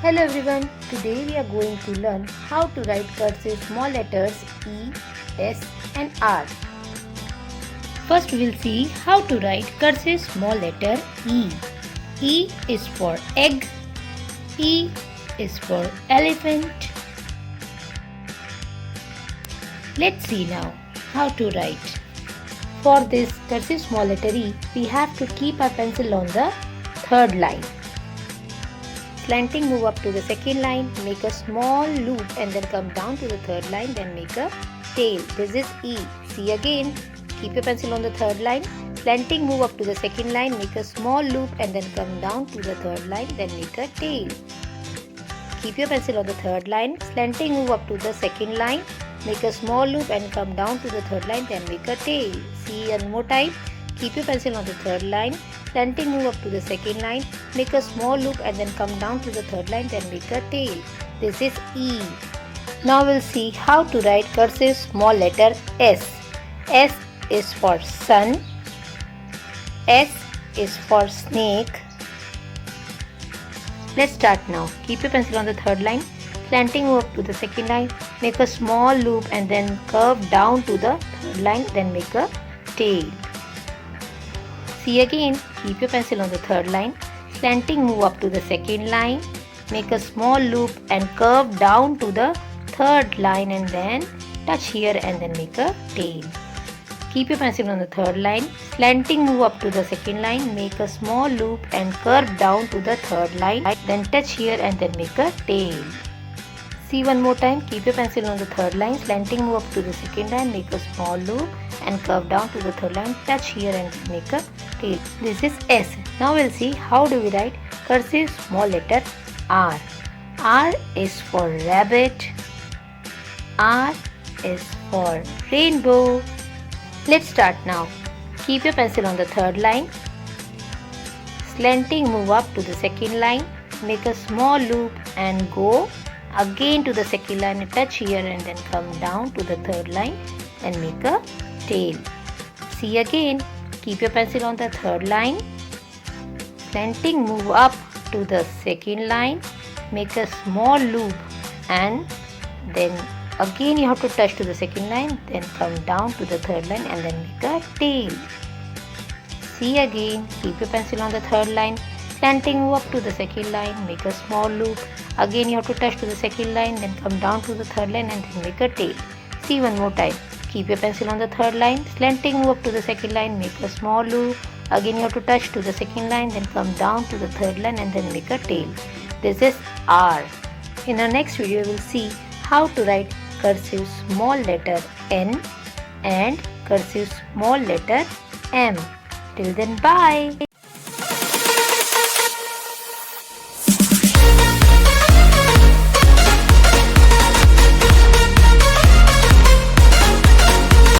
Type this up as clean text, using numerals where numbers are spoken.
Hello everyone, today we are going to learn how to write cursive small letters E, S and R. First we will see how to write cursive small letter E. E is for egg, E is for elephant. Let's see now how to write. For this cursive small letter E, we have to keep our pencil on the third line. Slanting, move up to the second line, make a small loop and then come down to the third line, then make a tail. This is E. See again, keep your pencil on the third line. Slanting, move up to the second line, make a small loop and then come down to the third line, then make a tail. Keep your pencil on the third line. Slanting, move up to the second line, make a small loop and come down to the third line, then make a tail. See one more time. Keep your pencil on the third line. Slanting, move up to the second line, make a small loop and then come down to the third line, then make a tail. This is E. Now we'll see how to write cursive small letter S. S is for sun. S is for snake. Let's start now. Keep your pencil on the third line. Slanting, move up to the second line, make a small loop and then curve down to the third line, then make a tail. See again, keep your pencil on the third line. Slanting, move up to the second line, make a small loop and curve down to the third line and then touch here and then make a tail. Keep your pencil on the third line. Slanting, move up to the second line, make a small loop and curve down to the third line, then touch here and then make a tail. See one more time, keep your pencil on the third line. Slanting, move up to the second line, make a small loop and curve down to the third line, touch here and make a tail. This is S. Now we'll see how do we write cursive small letter R. R is for rabbit. R is for rainbow. Let's start now. Keep your pencil on the third line. Slanting, move up to the second line, make a small loop and go again to the second line and touch here and then come down to the third line and make a tail. See again, keep your pencil on the third line. Slanting, move up to the second line, make a small loop and then again you have to touch to the second line, then come down to the third line and then make a tail. See again, keep your pencil on the third line. Slanting, move up to the second line, make a small loop. Again you have to touch to the second line, then come down to the third line and then make a tail. See one more time. Keep your pencil on the third line. Slanting, move up to the second line, make a small loop. Again you have to touch to the second line, then come down to the third line and then make a tail. This is R. In our next video we will see how to write cursive small letter N and cursive small letter M. Till then, bye.